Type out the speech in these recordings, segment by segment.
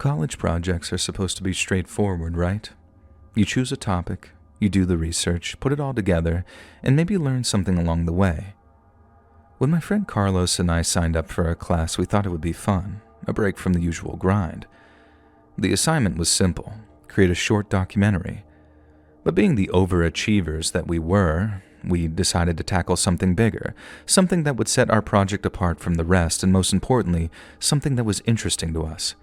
College projects are supposed to be straightforward, right? You choose a topic, you do the research, put it all together, and maybe learn something along the way. When my friend Carlos and I signed up for our class, we thought it would be fun, a break from the usual grind. The assignment was simple: create a short documentary. But being the overachievers that we were, we decided to tackle something bigger, something that would set our project apart from the rest, and most importantly, something that was interesting to us.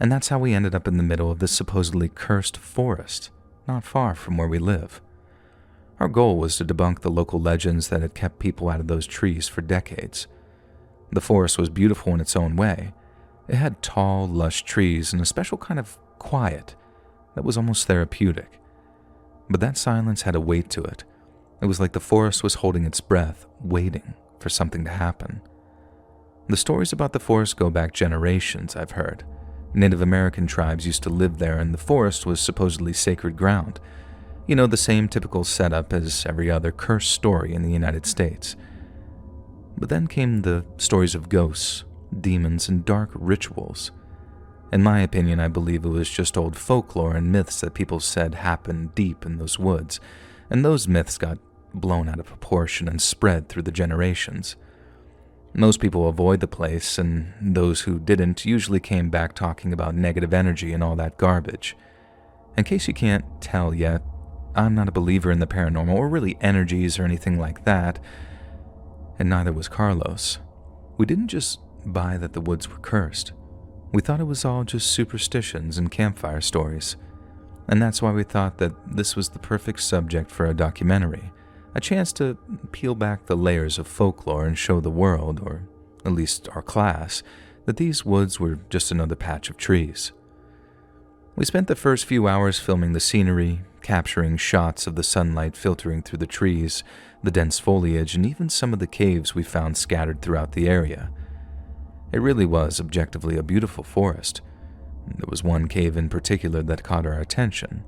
And that's how we ended up in the middle of this supposedly cursed forest, not far from where we live. Our goal was to debunk the local legends that had kept people out of those trees for decades. The forest was beautiful in its own way. It had tall, lush trees and a special kind of quiet that was almost therapeutic. But that silence had a weight to it. It was like the forest was holding its breath, waiting for something to happen. The stories about the forest go back generations, I've heard. Native American tribes used to live there, and the forest was supposedly sacred ground. You know, the same typical setup as every other cursed story in the United States. But then came the stories of ghosts, demons, and dark rituals. In my opinion, I believe it was just old folklore and myths that people said happened deep in those woods, and those myths got blown out of proportion and spread through the generations. Most people avoid the place, and those who didn't usually came back talking about negative energy and all that garbage. In case you can't tell yet, I'm not a believer in the paranormal or really energies or anything like that, and neither was Carlos. We didn't just buy that the woods were cursed. We thought it was all just superstitions and campfire stories, and that's why we thought that this was the perfect subject for a documentary. A chance to peel back the layers of folklore and show the world, or at least our class, that these woods were just another patch of trees. We spent the first few hours filming the scenery, capturing shots of the sunlight filtering through the trees, the dense foliage, and even some of the caves we found scattered throughout the area. It really was objectively a beautiful forest. There was one cave in particular that caught our attention.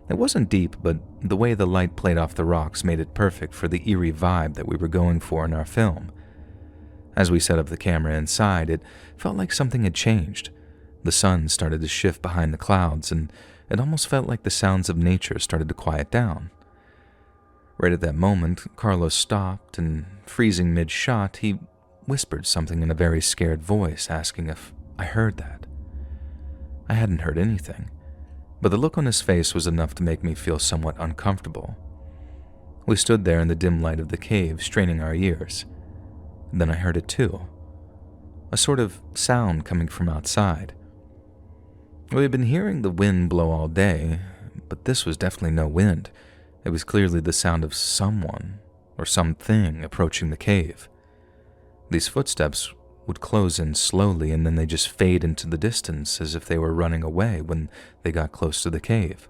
It wasn't deep, but the way the light played off the rocks made it perfect for the eerie vibe that we were going for in our film. As we set up the camera inside, it felt like something had changed. The sun started to shift behind the clouds, and it almost felt like the sounds of nature started to quiet down. Right at that moment, Carlos stopped, and freezing mid-shot, he whispered something in a very scared voice, asking if I heard that. I hadn't heard anything, but the look on his face was enough to make me feel somewhat uncomfortable. We stood there in the dim light of the cave, straining our ears. Then I heard it too. A sort of sound coming from outside. We had been hearing the wind blow all day, but this was definitely no wind. It was clearly the sound of someone or something approaching the cave. These footsteps would close in slowly, and then they just fade into the distance as if they were running away when they got close to the cave.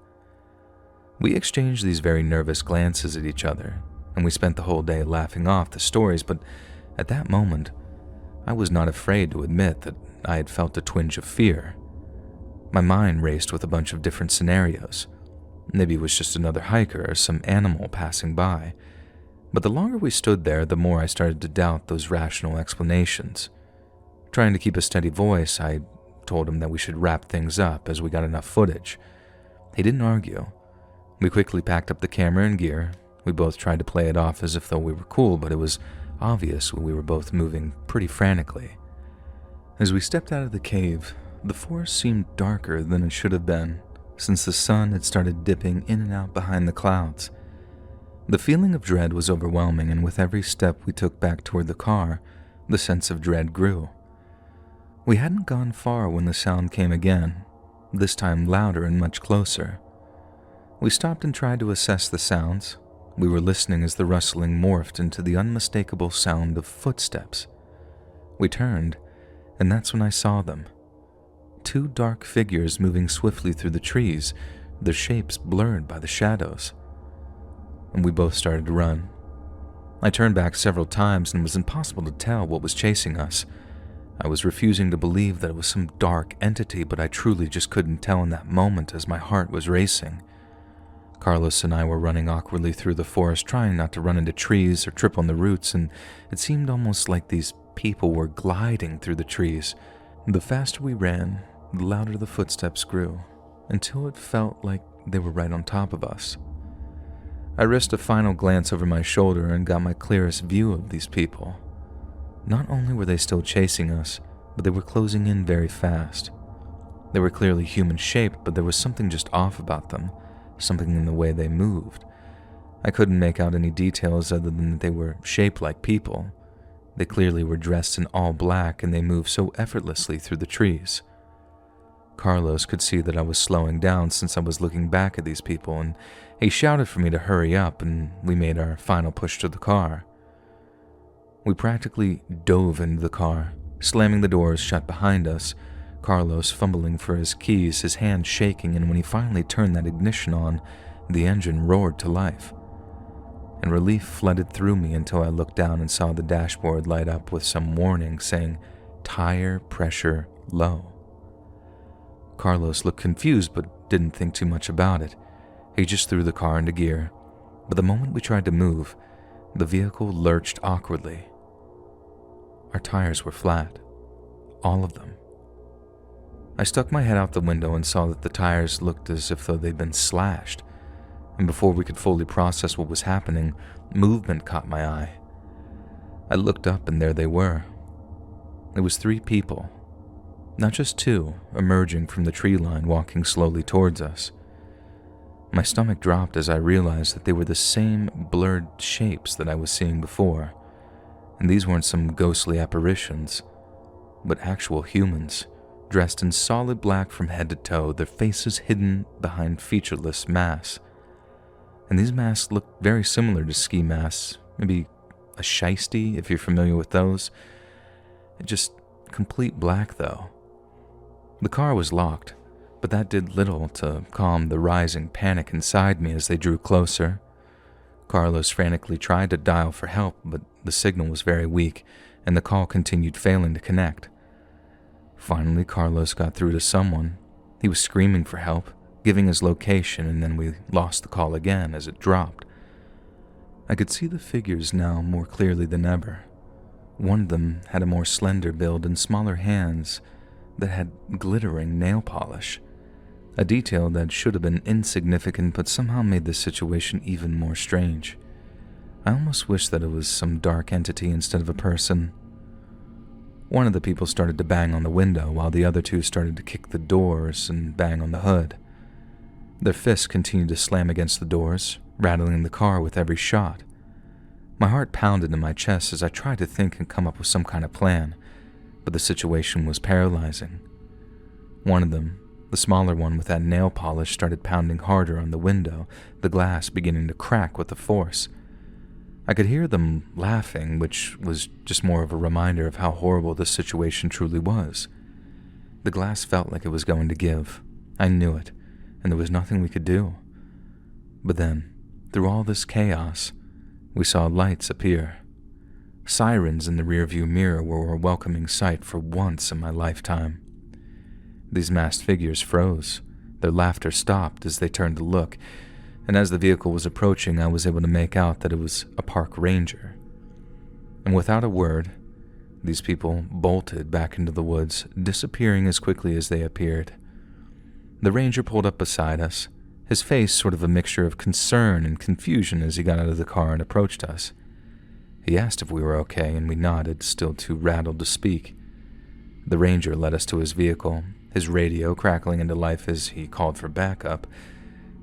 We exchanged these very nervous glances at each other, and we spent the whole day laughing off the stories, but at that moment, I was not afraid to admit that I had felt a twinge of fear. My mind raced with a bunch of different scenarios. Maybe it was just another hiker or some animal passing by. But the longer we stood there, the more I started to doubt those rational explanations. Trying to keep a steady voice, I told him that we should wrap things up as we got enough footage. He didn't argue. We quickly packed up the camera and gear. We both tried to play it off as if though we were cool, but it was obvious we were both moving pretty frantically. As we stepped out of the cave, the forest seemed darker than it should have been, since the sun had started dipping in and out behind the clouds. The feeling of dread was overwhelming, and with every step we took back toward the car, the sense of dread grew. We hadn't gone far when the sound came again, this time louder and much closer. We stopped and tried to assess the sounds. We were listening as the rustling morphed into the unmistakable sound of footsteps. We turned, and that's when I saw them. Two dark figures moving swiftly through the trees, their shapes blurred by the shadows. And we both started to run. I turned back several times, and it was impossible to tell what was chasing us. I was refusing to believe that it was some dark entity, but I truly just couldn't tell in that moment as my heart was racing. Carlos and I were running awkwardly through the forest, trying not to run into trees or trip on the roots, and it seemed almost like these people were gliding through the trees. The faster we ran, the louder the footsteps grew, until it felt like they were right on top of us. I risked a final glance over my shoulder and got my clearest view of these people. Not only were they still chasing us, but they were closing in very fast. They were clearly human-shaped, but there was something just off about them, something in the way they moved. I couldn't make out any details other than that they were shaped like people. They clearly were dressed in all black, and they moved so effortlessly through the trees. Carlos could see that I was slowing down since I was looking back at these people, and he shouted for me to hurry up, and we made our final push to the car. We practically dove into the car, slamming the doors shut behind us, Carlos fumbling for his keys, his hand shaking, and when he finally turned that ignition on, the engine roared to life. And relief flooded through me until I looked down and saw the dashboard light up with some warning saying, "Tire pressure low." Carlos looked confused but didn't think too much about it. He just threw the car into gear, but the moment we tried to move, the vehicle lurched awkwardly. Our tires were flat, all of them. I stuck my head out the window and saw that the tires looked as if though they'd been slashed, and before we could fully process what was happening, movement caught my eye. I looked up and there they were. It was 3 people, not just 2, emerging from the tree line walking slowly towards us. My stomach dropped as I realized that they were the same blurred shapes that I was seeing before, and these weren't some ghostly apparitions, but actual humans, dressed in solid black from head to toe, their faces hidden behind featureless masks. And these masks looked very similar to ski masks, maybe a shiesty if you're familiar with those. Just complete black though. The car was locked, but that did little to calm the rising panic inside me as they drew closer. Carlos frantically tried to dial for help, but the signal was very weak, and the call continued failing to connect. Finally, Carlos got through to someone. He was screaming for help, giving his location, and then we lost the call again as it dropped. I could see the figures now more clearly than ever. One of them had a more slender build and smaller hands that had glittering nail polish, a detail that should have been insignificant but somehow made the situation even more strange. I almost wish that it was some dark entity instead of a person. One of the people started to bang on the window while the other 2 started to kick the doors and bang on the hood. Their fists continued to slam against the doors, rattling the car with every shot. My heart pounded in my chest as I tried to think and come up with some kind of plan, but the situation was paralyzing. One of them, the smaller one with that nail polish, started pounding harder on the window, the glass beginning to crack with the force. I could hear them laughing, which was just more of a reminder of how horrible this situation truly was. The glass felt like it was going to give. I knew it, and there was nothing we could do. But then, through all this chaos, we saw lights appear. Sirens in the rearview mirror were a welcoming sight for once in my lifetime. These masked figures froze. Their laughter stopped as they turned to look, and as the vehicle was approaching, I was able to make out that it was a park ranger. And without a word, these people bolted back into the woods, disappearing as quickly as they appeared. The ranger pulled up beside us, his face sort of a mixture of concern and confusion as he got out of the car and approached us. He asked if we were okay, and we nodded, still too rattled to speak. The ranger led us to his vehicle, his radio crackling into life as he called for backup,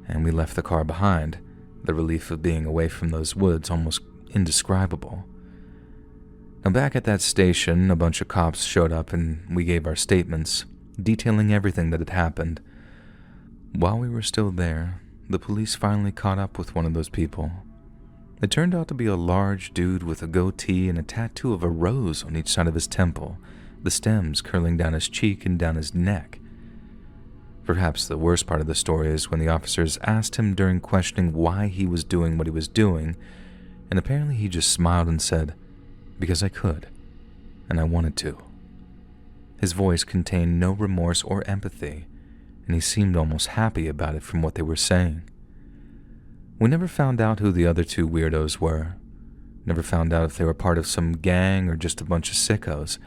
and we left the car behind, the relief of being away from those woods almost indescribable. Now back at that station, a bunch of cops showed up and we gave our statements, detailing everything that had happened. While we were still there, the police finally caught up with one of those people. It turned out to be a large dude with a goatee and a tattoo of a rose on each side of his temple, the stems curling down his cheek and down his neck. Perhaps the worst part of the story is when the officers asked him during questioning why he was doing what he was doing, and apparently he just smiled and said, "Because I could, and I wanted to." His voice contained no remorse or empathy, and he seemed almost happy about it from what they were saying. We never found out who the other 2 weirdos were, never found out if they were part of some gang or just a bunch of sickos,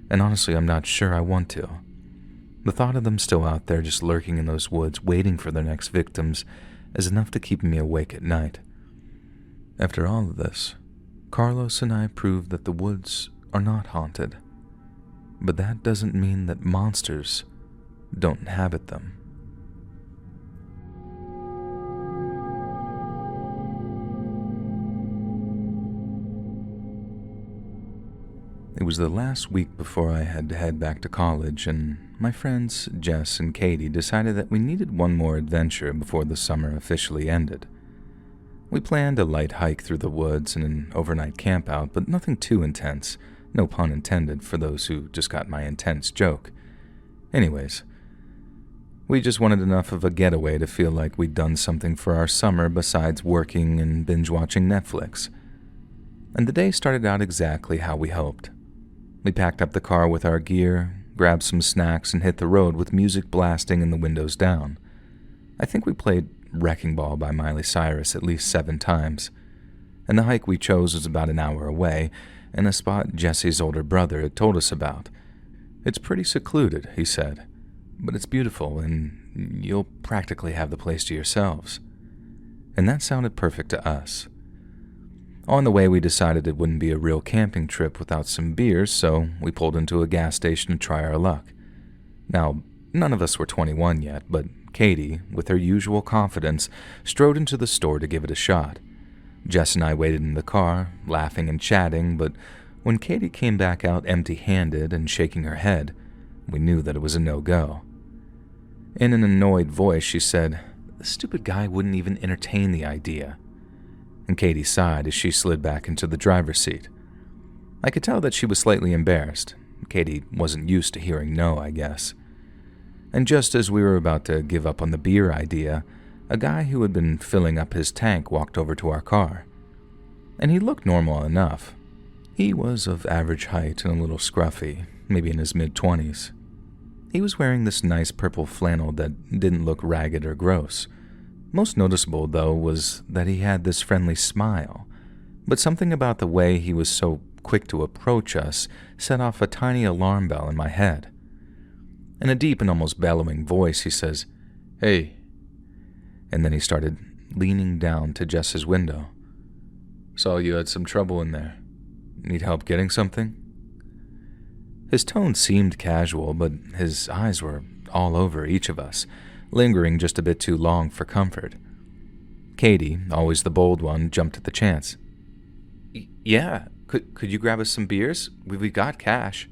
and honestly I'm not sure I want to. The thought of them still out there just lurking in those woods, waiting for their next victims, is enough to keep me awake at night. After all of this, Carlos and I proved that the woods are not haunted. But that doesn't mean that monsters don't inhabit them. It was the last week before I had to head back to college, and my friends Jess and Katie decided that we needed one more adventure before the summer officially ended. We planned a light hike through the woods and an overnight campout, but nothing too intense, no pun intended for those who just got my intense joke. Anyways, we just wanted enough of a getaway to feel like we'd done something for our summer besides working and binge-watching Netflix. And the day started out exactly how we hoped. We packed up the car with our gear, grabbed some snacks, and hit the road with music blasting and the windows down. I think we played Wrecking Ball by Miley Cyrus at least 7 times. And the hike we chose was about an hour away, in a spot Jesse's older brother had told us about. It's pretty secluded, he said, but it's beautiful, and you'll practically have the place to yourselves. And that sounded perfect to us. On the way, we decided it wouldn't be a real camping trip without some beers, so we pulled into a gas station to try our luck. Now, none of us were 21 yet, but Katie, with her usual confidence, strode into the store to give it a shot. Jess and I waited in the car, laughing and chatting, but when Katie came back out empty-handed and shaking her head, we knew that it was a no-go. In an annoyed voice, she said, "The stupid guy wouldn't even entertain the idea." And Katie sighed as she slid back into the driver's seat. I could tell that she was slightly embarrassed. Katie wasn't used to hearing no, I guess. And just as we were about to give up on the beer idea, a guy who had been filling up his tank walked over to our car. And he looked normal enough. He was of average height and a little scruffy, maybe in his mid-20s. He was wearing this nice purple flannel that didn't look ragged or gross. Most noticeable, though, was that he had this friendly smile, but something about the way he was so quick to approach us set off a tiny alarm bell in my head. In a deep and almost bellowing voice, he says, "Hey," and then he started leaning down to Jess's window. "Saw you had some trouble in there. Need help getting something?" His tone seemed casual, but his eyes were all over each of us, lingering just a bit too long for comfort. Katie, always the bold one, jumped at the chance. "Yeah, could you grab us some beers? We got cash."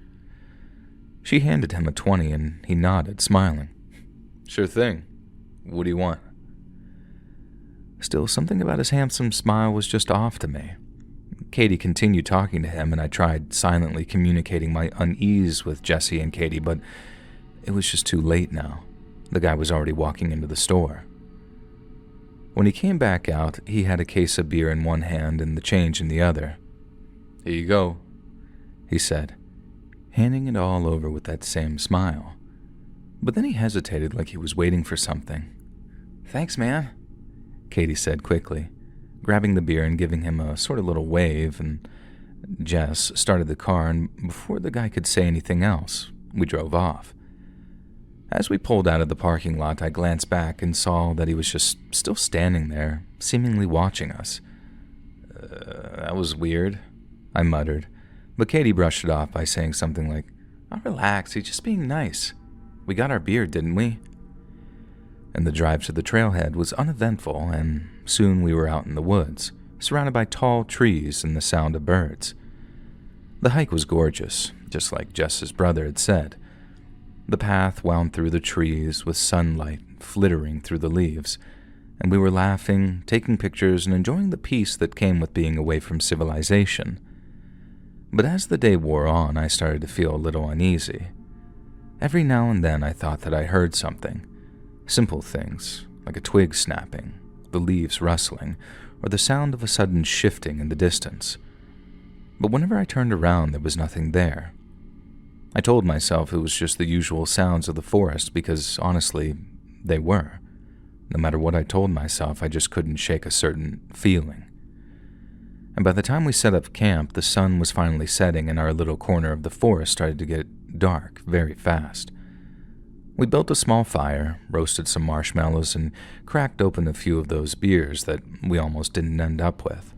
She handed him a 20 and he nodded, smiling. "Sure thing. What do you want?" Still, something about his handsome smile was just off to me. Katie continued talking to him, and I tried silently communicating my unease with Jesse and Katie, but it was just too late now. The guy was already walking into the store. When he came back out, he had a case of beer in one hand and the change in the other. "Here you go," he said, handing it all over with that same smile. But then he hesitated like he was waiting for something. "Thanks, man," Katie said quickly, grabbing the beer and giving him a sort of little wave, and Jess started the car, and before the guy could say anything else, we drove off. As we pulled out of the parking lot, I glanced back and saw that he was just still standing there, seemingly watching us. That was weird," I muttered, but Katie brushed it off by saying something like, "Oh, relax, he's just being nice. We got our beer, didn't we?" And the drive to the trailhead was uneventful, and soon we were out in the woods, surrounded by tall trees and the sound of birds. The hike was gorgeous, just like Jess's brother had said. The path wound through the trees with sunlight flittering through the leaves, and we were laughing, taking pictures, and enjoying the peace that came with being away from civilization. But as the day wore on, I started to feel a little uneasy. Every now and then I thought that I heard something. Simple things, like a twig snapping, the leaves rustling, or the sound of a sudden shifting in the distance. But whenever I turned around, there was nothing there. I told myself it was just the usual sounds of the forest because, honestly, they were. No matter what I told myself, I just couldn't shake a certain feeling. And by the time we set up camp, the sun was finally setting and our little corner of the forest started to get dark very fast. We built a small fire, roasted some marshmallows, and cracked open a few of those beers that we almost didn't end up with.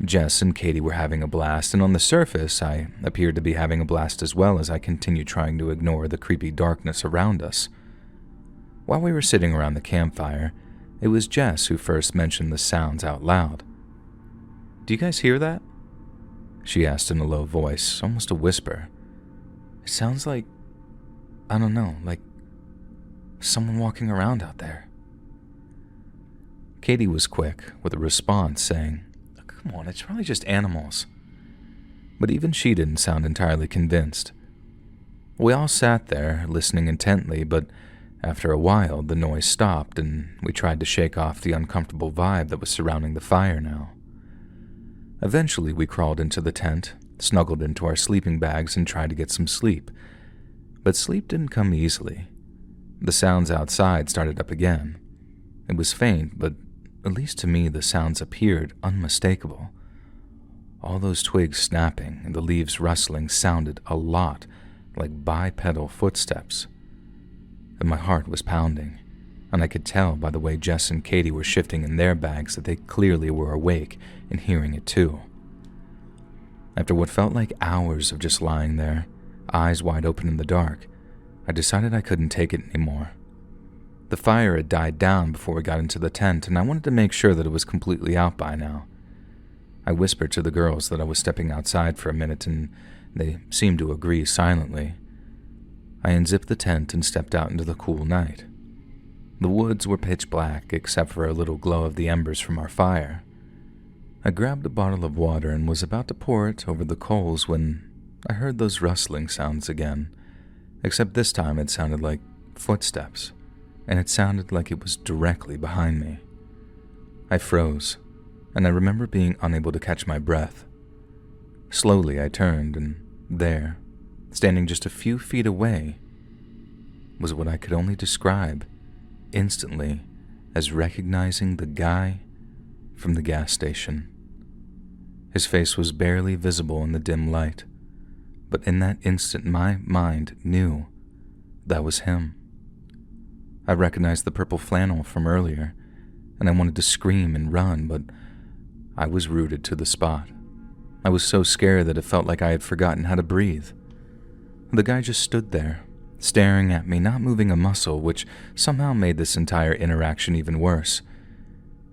Jess and Katie were having a blast, and on the surface, I appeared to be having a blast as well as I continued trying to ignore the creepy darkness around us. While we were sitting around the campfire, it was Jess who first mentioned the sounds out loud. "Do you guys hear that?" she asked in a low voice, almost a whisper. "It sounds like, I don't know, like someone walking around out there." Katie was quick with a response saying, "Come on, it's probably just animals." But even she didn't sound entirely convinced. We all sat there, listening intently, but after a while the noise stopped and we tried to shake off the uncomfortable vibe that was surrounding the fire now. Eventually we crawled into the tent, snuggled into our sleeping bags, and tried to get some sleep. But sleep didn't come easily. The sounds outside started up again. It was faint, but at least to me the sounds appeared unmistakable. All those twigs snapping and the leaves rustling sounded a lot like bipedal footsteps. And my heart was pounding, and I could tell by the way Jess and Katie were shifting in their bags that they clearly were awake and hearing it too. After what felt like hours of just lying there, eyes wide open in the dark, I decided I couldn't take it anymore. The fire had died down before we got into the tent, and I wanted to make sure that it was completely out by now. I whispered to the girls that I was stepping outside for a minute, and they seemed to agree silently. I unzipped the tent and stepped out into the cool night. The woods were pitch black except for a little glow of the embers from our fire. I grabbed a bottle of water and was about to pour it over the coals when I heard those rustling sounds again, except this time it sounded like footsteps, and it sounded like it was directly behind me. I froze, and I remember being unable to catch my breath. Slowly I turned, and there, standing just a few feet away, was what I could only describe instantly as recognizing the guy from the gas station. His face was barely visible in the dim light, but in that instant my mind knew that was him. I recognized the purple flannel from earlier, and I wanted to scream and run, but I was rooted to the spot. I was so scared that it felt like I had forgotten how to breathe. The guy just stood there, staring at me, not moving a muscle, which somehow made this entire interaction even worse.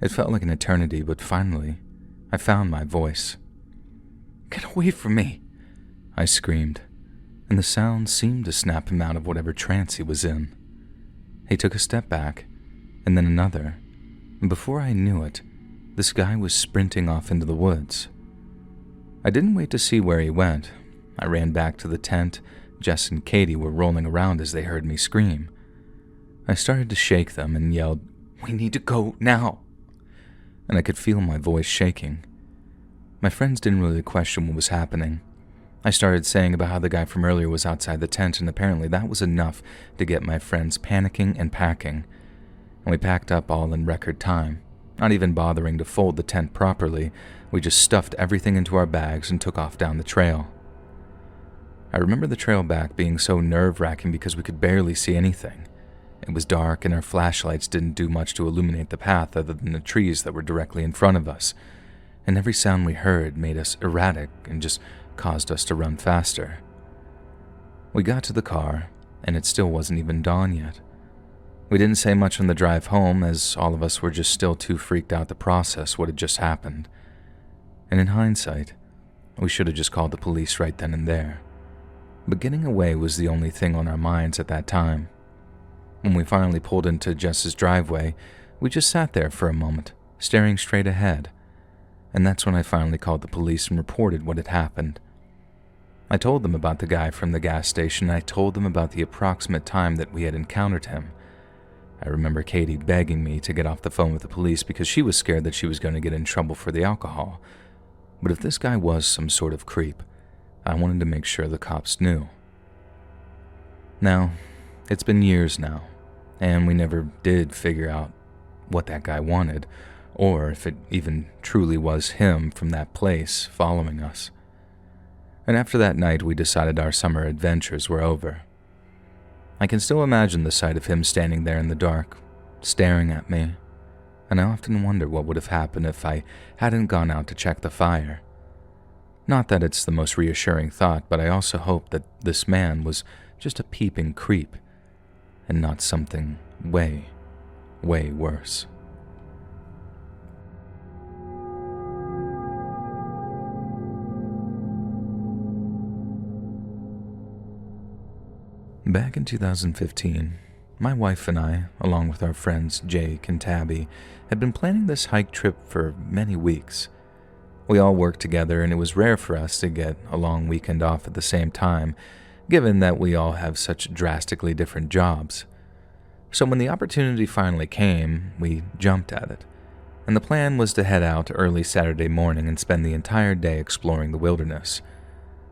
It felt like an eternity, but finally, I found my voice. "Get away from me!" I screamed, and the sound seemed to snap him out of whatever trance he was in. He took a step back, and then another, and before I knew it, this guy was sprinting off into the woods. I didn't wait to see where he went. I ran back to the tent. Jess and Katie were rolling around as they heard me scream. I started to shake them and yelled, "We need to go now!" And I could feel my voice shaking. My friends didn't really question what was happening. I started saying about how the guy from earlier was outside the tent, and apparently that was enough to get my friends panicking and packing. And we packed up all in record time, not even bothering to fold the tent properly. We just stuffed everything into our bags and took off down the trail. I remember the trail back being so nerve-wracking because we could barely see anything. It was dark and our flashlights didn't do much to illuminate the path other than the trees that were directly in front of us, and every sound we heard made us erratic and just caused us to run faster. We got to the car, and it still wasn't even dawn yet. We didn't say much on the drive home, as all of us were just still too freaked out to process what had just happened. And in hindsight, we should have just called the police right then and there. But getting away was the only thing on our minds at that time. When we finally pulled into Jess's driveway, we just sat there for a moment, staring straight ahead. And that's when I finally called the police and reported what had happened. I told them about the guy from the gas station, and I told them about the approximate time that we had encountered him. I remember Katie begging me to get off the phone with the police because she was scared that she was going to get in trouble for the alcohol. But if this guy was some sort of creep, I wanted to make sure the cops knew. Now, it's been years now, and we never did figure out what that guy wanted, or if it even truly was him from that place following us. And after that night, we decided our summer adventures were over. I can still imagine the sight of him standing there in the dark, staring at me, and I often wonder what would have happened if I hadn't gone out to check the fire. Not that it's the most reassuring thought, but I also hope that this man was just a peeping creep, and not something way, way worse. Back in 2015, my wife and I, along with our friends Jake and Tabby, had been planning this hike trip for many weeks. We all worked together, and it was rare for us to get a long weekend off at the same time, given that we all have such drastically different jobs. So when the opportunity finally came, we jumped at it, and the plan was to head out early Saturday morning and spend the entire day exploring the wilderness.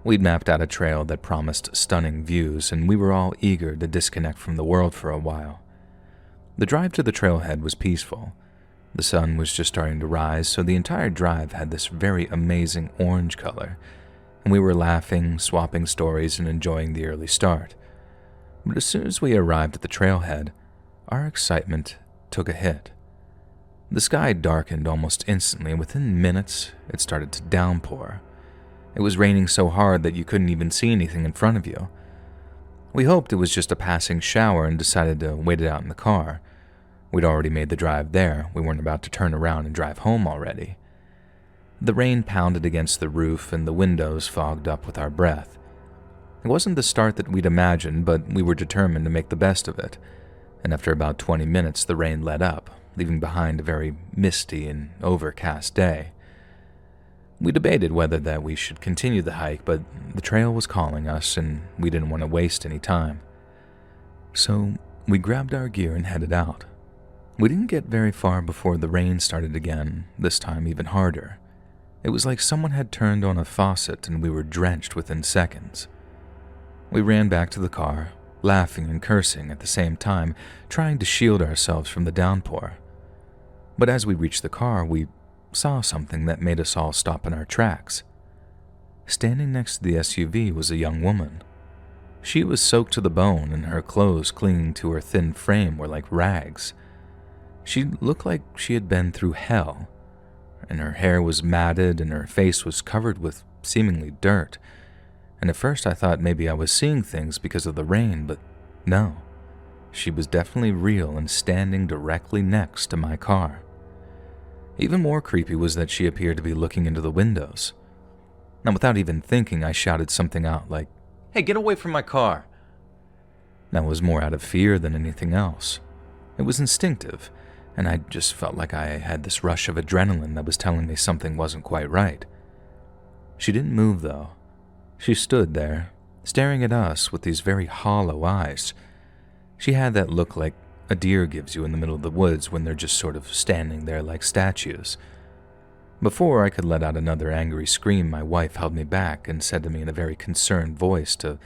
We'd mapped out a trail that promised stunning views, and we were all eager to disconnect from the world for a while. The drive to the trailhead was peaceful. The sun was just starting to rise, so the entire drive had this very amazing orange color, and we were laughing, swapping stories, and enjoying the early start. But as soon as we arrived at the trailhead, our excitement took a hit. The sky darkened almost instantly, and within minutes, it started to downpour. It was raining so hard that you couldn't even see anything in front of you. We hoped it was just a passing shower and decided to wait it out in the car. We'd already made the drive there. We weren't about to turn around and drive home already. The rain pounded against the roof and the windows fogged up with our breath. It wasn't the start that we'd imagined, but we were determined to make the best of it. And after about 20 minutes, the rain let up, leaving behind a very misty and overcast day. We debated whether that we should continue the hike, but the trail was calling us, and we didn't want to waste any time. So we grabbed our gear and headed out. We didn't get very far before the rain started again, this time even harder. It was like someone had turned on a faucet and we were drenched within seconds. We ran back to the car, laughing and cursing at the same time, trying to shield ourselves from the downpour. But as we reached the car, we saw something that made us all stop in our tracks. Standing next to the SUV was a young woman. She was soaked to the bone, and her clothes clinging to her thin frame were like rags. She looked like she had been through hell, and her hair was matted and her face was covered with seemingly dirt. And at first I thought maybe I was seeing things because of the rain, but no. She was definitely real and standing directly next to my car. Even more creepy was that she appeared to be looking into the windows. Now, without even thinking, I shouted something out like, "Hey, get away from my car!" That was more out of fear than anything else. It was instinctive, and I just felt like I had this rush of adrenaline that was telling me something wasn't quite right. She didn't move, though. She stood there, staring at us with these very hollow eyes. She had that look like a deer gives you in the middle of the woods when they're just sort of standing there like statues. Before I could let out another angry scream, my wife held me back and said to me in a very concerned voice to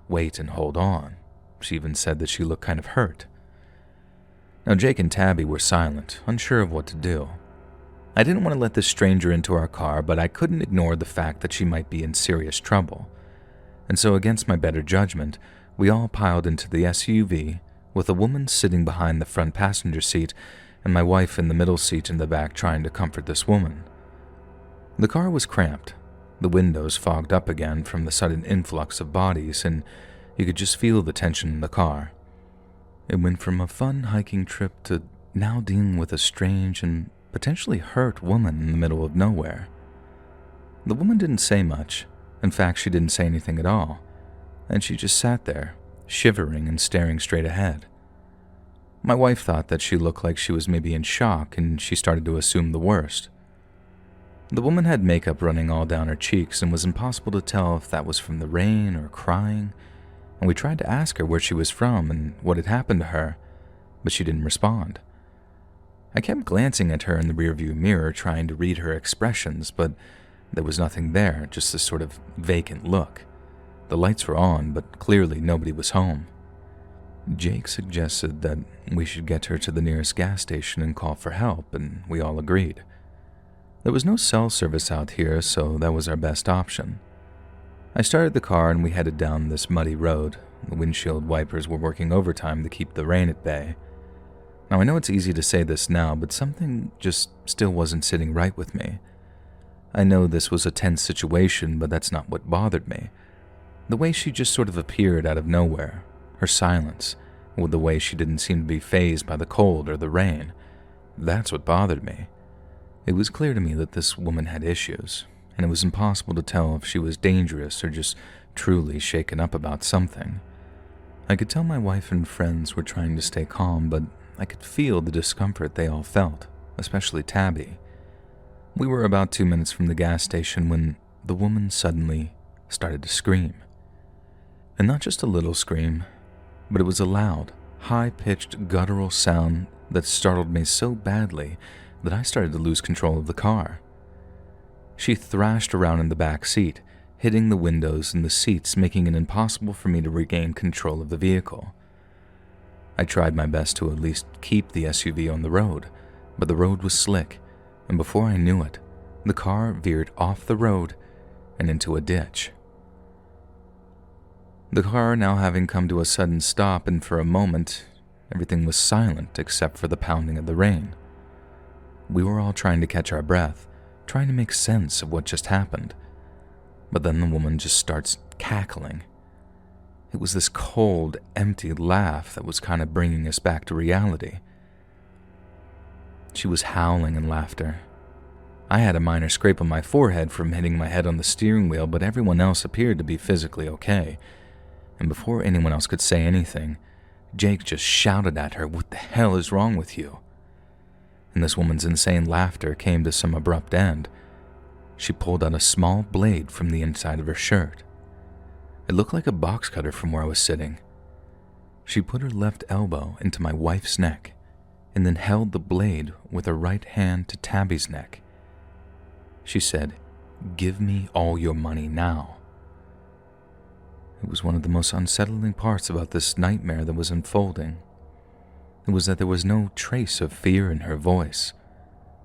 wait and hold on. She even said that she looked kind of hurt. Now, Jake and Tabby were silent, unsure of what to do. I didn't want to let this stranger into our car, but I couldn't ignore the fact that she might be in serious trouble. And so, against my better judgment, we all piled into the SUV, with a woman sitting behind the front passenger seat and my wife in the middle seat in the back trying to comfort this woman. The car was cramped, the windows fogged up again from the sudden influx of bodies, and you could just feel the tension in the car. It went from a fun hiking trip to now dealing with a strange and potentially hurt woman in the middle of nowhere. The woman didn't say much. In fact, she didn't say anything at all, and she just sat there, shivering and staring straight ahead. My wife thought that she looked like she was maybe in shock, and she started to assume the worst. The woman had makeup running all down her cheeks, and was impossible to tell if that was from the rain or crying, and we tried to ask her where she was from and what had happened to her, but she didn't respond. I kept glancing at her in the rearview mirror, trying to read her expressions, but there was nothing there, just this sort of vacant look. The lights were on, but clearly nobody was home. Jake suggested that we should get her to the nearest gas station and call for help, and we all agreed. There was no cell service out here, so that was our best option. I started the car and we headed down this muddy road, The windshield wipers were working overtime to keep the rain at bay. Now, I know it's easy to say this now, but something just still wasn't sitting right with me. I know this was a tense situation, but that's not what bothered me. The way she just sort of appeared out of nowhere, her silence, with the way she didn't seem to be fazed by the cold or the rain, that's what bothered me. It was clear to me that this woman had issues, and it was impossible to tell if she was dangerous or just truly shaken up about something. I could tell my wife and friends were trying to stay calm, but I could feel the discomfort they all felt, especially Tabby. We were about 2 minutes from the gas station when the woman suddenly started to scream. And not just a little scream, but it was a loud, high-pitched, guttural sound that startled me so badly that I started to lose control of the car. She thrashed around in the back seat, hitting the windows and the seats, making it impossible for me to regain control of the vehicle. I tried my best to at least keep the SUV on the road, but the road was slick, and before I knew it, the car veered off the road and into a ditch. The car now having come to a sudden stop, and for a moment, everything was silent except for the pounding of the rain. We were all trying to catch our breath, trying to make sense of what just happened. But then the woman just starts cackling. It was this cold, empty laugh that was kind of bringing us back to reality. She was howling in laughter. I had a minor scrape on my forehead from hitting my head on the steering wheel, but everyone else appeared to be physically okay. And before anyone else could say anything, Jake just shouted at her, "What the hell is wrong with you?" And this woman's insane laughter came to some abrupt end. She pulled out a small blade from the inside of her shirt. It looked like a box cutter from where I was sitting. She put her left elbow into my wife's neck and then held the blade with her right hand to Tabby's neck. She said, "Give me all your money now." It was one of the most unsettling parts about this nightmare that was unfolding. It was that there was no trace of fear in her voice,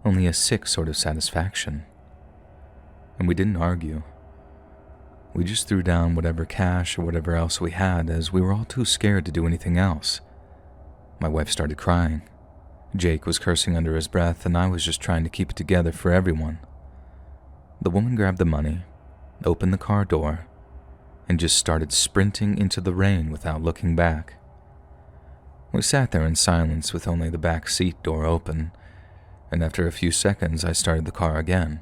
only a sick sort of satisfaction. And we didn't argue. We just threw down whatever cash or whatever else we had, as we were all too scared to do anything else. My wife started crying. Jake was cursing under his breath, and I was just trying to keep it together for everyone. The woman grabbed the money, opened the car door, and just started sprinting into the rain without looking back. We sat there in silence with only the back seat door open, and after a few seconds I started the car again,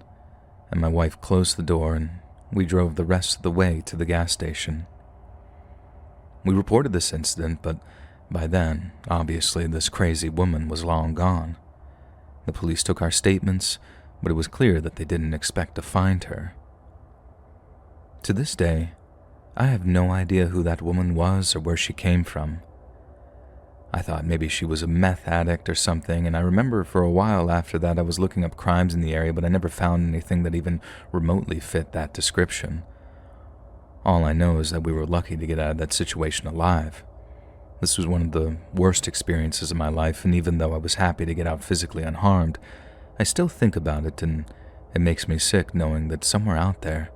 and my wife closed the door and we drove the rest of the way to the gas station. We reported this incident, but by then, obviously, this crazy woman was long gone. The police took our statements, but it was clear that they didn't expect to find her. To this day, I have no idea who that woman was or where she came from. I thought maybe she was a meth addict or something, and I remember for a while after that I was looking up crimes in the area, but I never found anything that even remotely fit that description. All I know is that we were lucky to get out of that situation alive. This was one of the worst experiences of my life, and even though I was happy to get out physically unharmed, I still think about it, and it makes me sick knowing that somewhere out there,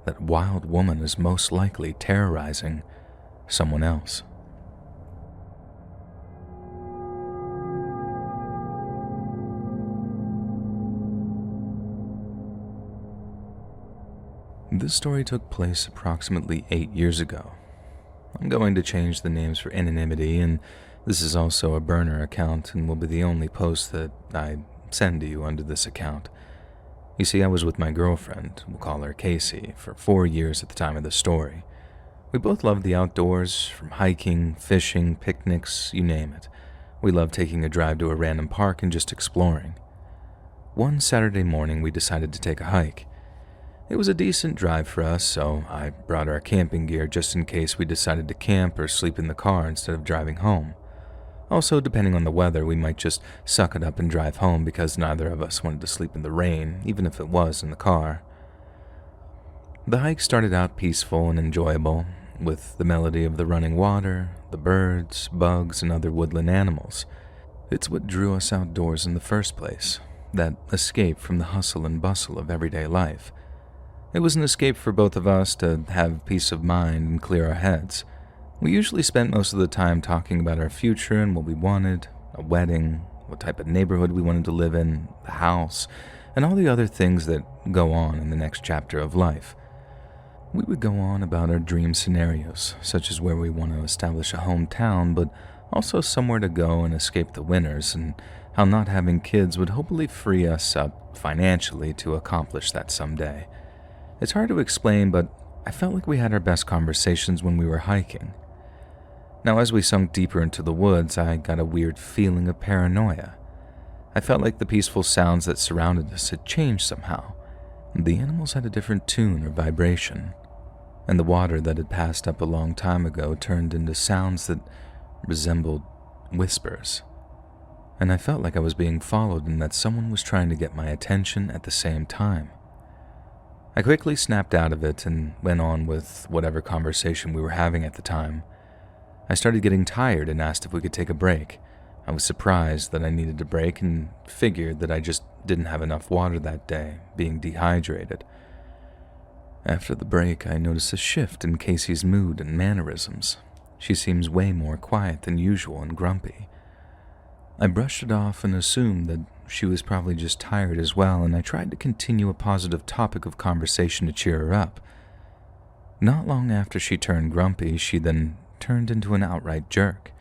that wild woman is most likely terrorizing someone else. This story took place approximately 8 years ago. I'm going to change the names for anonymity, and this is also a burner account and will be the only post that I send to you under this account. You see, I was with my girlfriend, we'll call her Casey, for 4 years at the time of the story. We both loved the outdoors, from hiking, fishing, picnics, you name it. We loved taking a drive to a random park and just exploring. One Saturday morning, we decided to take a hike. It was a decent drive for us, so I brought our camping gear just in case we decided to camp or sleep in the car instead of driving home. Also, depending on the weather, we might just suck it up and drive home because neither of us wanted to sleep in the rain, even if it was in the car. The hike started out peaceful and enjoyable, with the melody of the running water, the birds, bugs, and other woodland animals. It's what drew us outdoors in the first place, that escape from the hustle and bustle of everyday life. It was an escape for both of us to have peace of mind and clear our heads. We usually spent most of the time talking about our future and what we wanted, a wedding, what type of neighborhood we wanted to live in, the house, and all the other things that go on in the next chapter of life. We would go on about our dream scenarios, such as where we want to establish a hometown, but also somewhere to go and escape the winters, and how not having kids would hopefully free us up financially to accomplish that someday. It's hard to explain, but I felt like we had our best conversations when we were hiking. Now, as we sunk deeper into the woods, I got a weird feeling of paranoia. I felt like the peaceful sounds that surrounded us had changed somehow. The animals had a different tune or vibration, and the water that had passed up a long time ago turned into sounds that resembled whispers. And I felt like I was being followed and that someone was trying to get my attention at the same time. I quickly snapped out of it and went on with whatever conversation we were having at the time. I started getting tired and asked if we could take a break. I was surprised that I needed a break and figured that I just didn't have enough water that day, being dehydrated. After the break, I noticed a shift in Casey's mood and mannerisms. She seems way more quiet than usual and grumpy. I brushed it off and assumed that she was probably just tired as well, and I tried to continue a positive topic of conversation to cheer her up. Not long after she turned grumpy, she then turned into an outright jerk.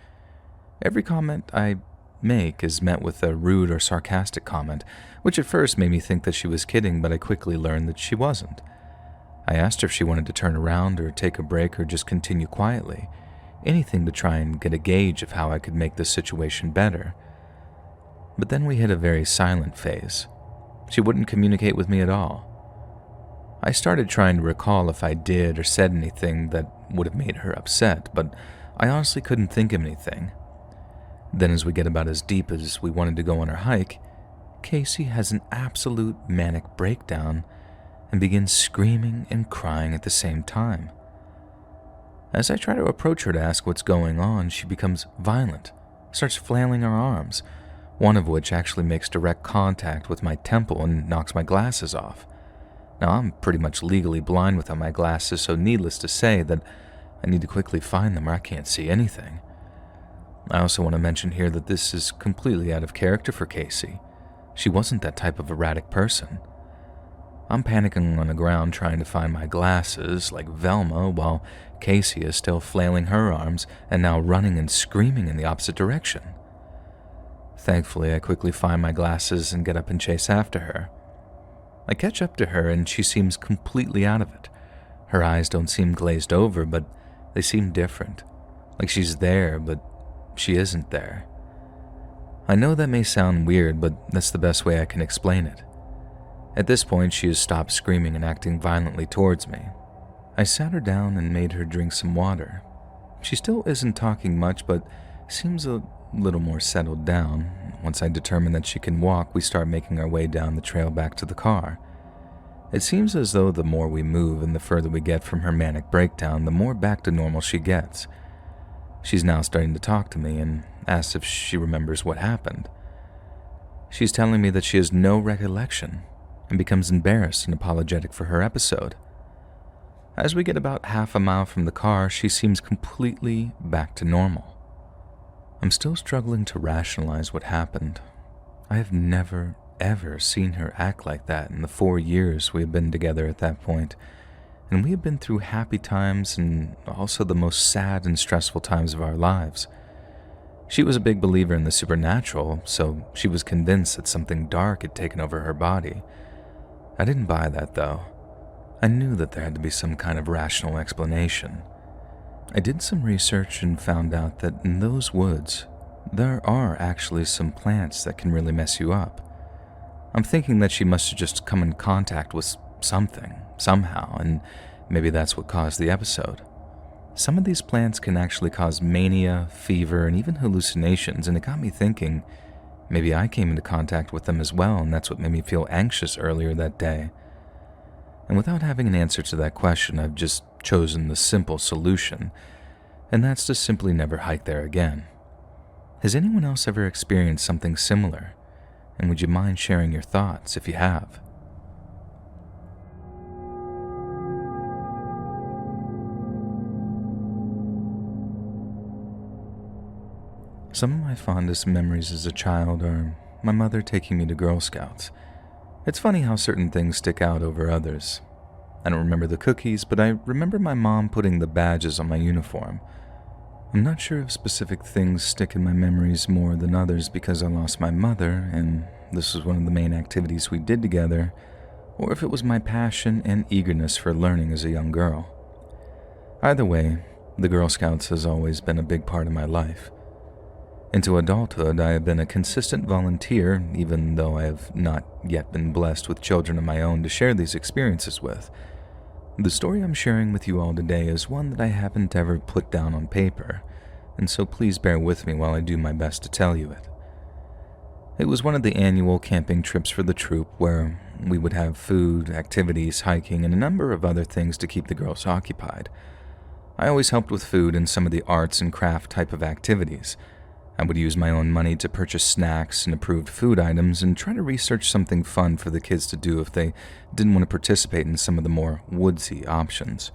Every comment I make is met with a rude or sarcastic comment, which at first made me think that she was kidding, but I quickly learned that she wasn't. I asked her if she wanted to turn around or take a break or just continue quietly, anything to try and get a gauge of how I could make the situation better. But then we hit a very silent phase. She wouldn't communicate with me at all. I started trying to recall if I did or said anything that would have made her upset, but I honestly couldn't think of anything. Then as we get about as deep as we wanted to go on our hike, Casey has an absolute manic breakdown and begins screaming and crying at the same time. As I try to approach her to ask what's going on, she becomes violent, starts flailing her arms, one of which actually makes direct contact with my temple and knocks my glasses off. Now, I'm pretty much legally blind without my glasses, so needless to say that I need to quickly find them or I can't see anything. I also want to mention here that this is completely out of character for Casey. She wasn't that type of erratic person. I'm panicking on the ground trying to find my glasses like Velma while Casey is still flailing her arms and now running and screaming in the opposite direction. Thankfully, I quickly find my glasses and get up and chase after her. I catch up to her and she seems completely out of it. Her eyes don't seem glazed over, but they seem different. Like she's there, but she isn't there. I know that may sound weird, but that's the best way I can explain it. At this point, she has stopped screaming and acting violently towards me. I sat her down and made her drink some water. She still isn't talking much, but seems a little more settled down. Once I determine that she can walk, we start making our way down the trail back to the car. It seems as though the more we move and the further we get from her manic breakdown, the more back to normal she gets. She's now starting to talk to me and asks if she remembers what happened. She's telling me that she has no recollection and becomes embarrassed and apologetic for her episode. As we get about half a mile from the car, she seems completely back to normal. I'm still struggling to rationalize what happened. I have never, ever seen her act like that in the 4 years we have been together at that point, and we have been through happy times and also the most sad and stressful times of our lives. She was a big believer in the supernatural, so she was convinced that something dark had taken over her body. I didn't buy that, though. I knew that there had to be some kind of rational explanation. I did some research and found out that in those woods, there are actually some plants that can really mess you up. I'm thinking that she must have just come in contact with something, somehow, and maybe that's what caused the episode. Some of these plants can actually cause mania, fever, and even hallucinations, and it got me thinking, maybe I came into contact with them as well, and that's what made me feel anxious earlier that day. And without having an answer to that question, I've just chosen the simple solution, and that's to simply never hike there again. Has anyone else ever experienced something similar? And would you mind sharing your thoughts if you have? Some of my fondest memories as a child are my mother taking me to Girl Scouts. It's funny how certain things stick out over others. I don't remember the cookies, but I remember my mom putting the badges on my uniform. I'm not sure if specific things stick in my memories more than others because I lost my mother, and this was one of the main activities we did together, or if it was my passion and eagerness for learning as a young girl. Either way, the Girl Scouts has always been a big part of my life. Into adulthood, I have been a consistent volunteer, even though I have not yet been blessed with children of my own to share these experiences with. The story I'm sharing with you all today is one that I haven't ever put down on paper, and so please bear with me while I do my best to tell you it. It was one of the annual camping trips for the troop where we would have food, activities, hiking, and a number of other things to keep the girls occupied. I always helped with food and some of the arts and craft type of activities. I would use my own money to purchase snacks and approved food items and try to research something fun for the kids to do if they didn't want to participate in some of the more woodsy options.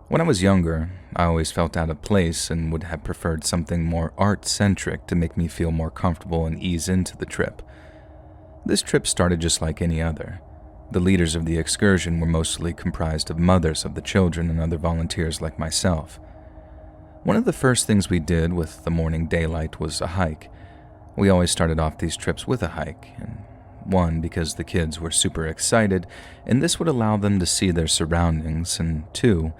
When I was younger, I always felt out of place and would have preferred something more art-centric to make me feel more comfortable and ease into the trip. This trip started just like any other. The leaders of the excursion were mostly comprised of mothers of the children and other volunteers like myself. One of the first things we did with the morning daylight was a hike. We always started off these trips with a hike, and one, because the kids were super excited, and this would allow them to see their surroundings, and two,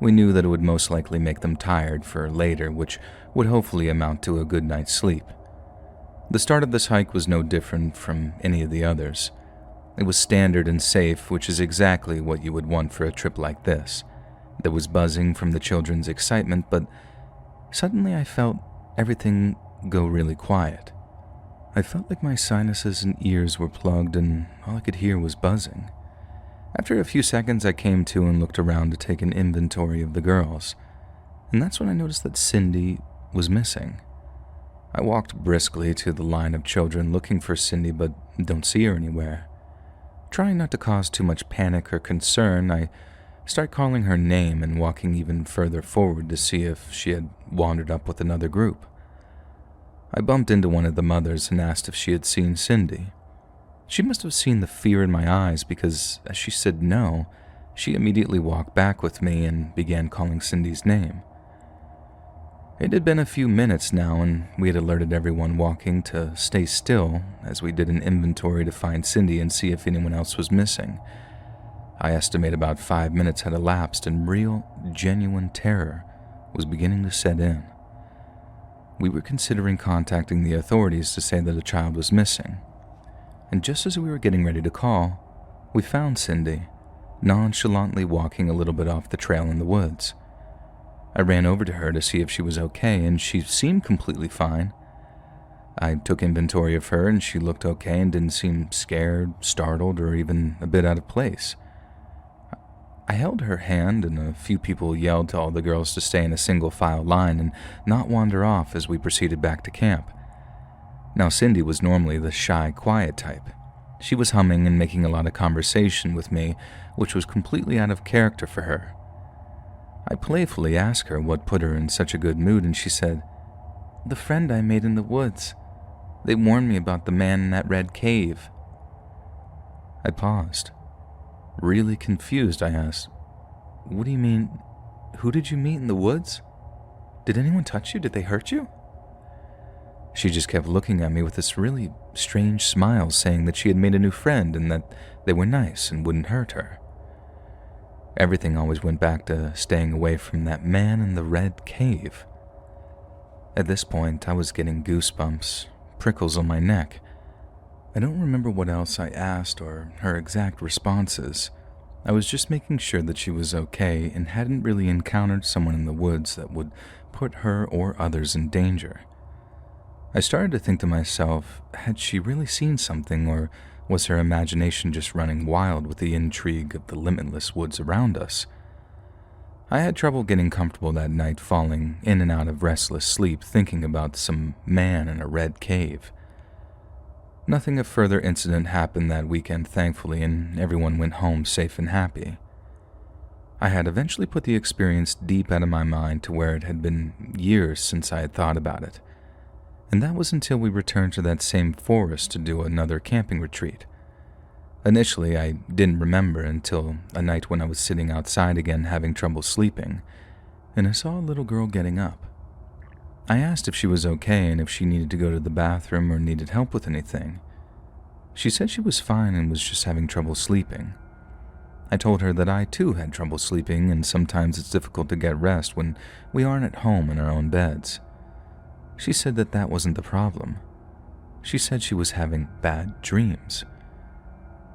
we knew that it would most likely make them tired for later, which would hopefully amount to a good night's sleep. The start of this hike was no different from any of the others. It was standard and safe, which is exactly what you would want for a trip like this. There was buzzing from the children's excitement, but suddenly I felt everything go really quiet. I felt like my sinuses and ears were plugged and all I could hear was buzzing. After a few seconds, I came to and looked around to take an inventory of the girls, and that's when I noticed that Cindy was missing. I walked briskly to the line of children looking for Cindy but don't see her anywhere. Trying not to cause too much panic or concern, I start calling her name and walking even further forward to see if she had wandered up with another group. I bumped into one of the mothers and asked if she had seen Cindy. She must have seen the fear in my eyes because as she said no, she immediately walked back with me and began calling Cindy's name. It had been a few minutes now and we had alerted everyone walking to stay still as we did an inventory to find Cindy and see if anyone else was missing. I estimate about 5 minutes had elapsed and real, genuine terror was beginning to set in. We were considering contacting the authorities to say that a child was missing. And just as we were getting ready to call, we found Cindy, nonchalantly walking a little bit off the trail in the woods. I ran over to her to see if she was okay, and she seemed completely fine. I took inventory of her, and she looked okay and didn't seem scared, startled, or even a bit out of place. I held her hand, and a few people yelled to all the girls to stay in a single file line and not wander off as we proceeded back to camp. Now, Cindy was normally the shy, quiet type. She was humming and making a lot of conversation with me, which was completely out of character for her. I playfully asked her what put her in such a good mood, and she said, "The friend I made in the woods. They warned me about the man in that red cave." I paused. Really confused, I asked, "What do you mean? Who did you meet in the woods? Did anyone touch you? Did they hurt you?" She just kept looking at me with this really strange smile, saying that she had made a new friend and that they were nice and wouldn't hurt her. Everything always went back to staying away from that man in the red cave. At this point, I was getting goosebumps, prickles on my neck. I don't remember what else I asked or her exact responses. I was just making sure that she was okay and hadn't really encountered someone in the woods that would put her or others in danger. I started to think to myself, had she really seen something, or was her imagination just running wild with the intrigue of the limitless woods around us? I had trouble getting comfortable that night, falling in and out of restless sleep thinking about some man in a red cave. Nothing of further incident happened that weekend, thankfully, and everyone went home safe and happy. I had eventually put the experience deep out of my mind to where it had been years since I had thought about it. And that was until we returned to that same forest to do another camping retreat. Initially, I didn't remember until a night when I was sitting outside again having trouble sleeping, and I saw a little girl getting up. I asked if she was okay and if she needed to go to the bathroom or needed help with anything. She said she was fine and was just having trouble sleeping. I told her that I too had trouble sleeping, and sometimes it's difficult to get rest when we aren't at home in our own beds. She said that that wasn't the problem. She said she was having bad dreams.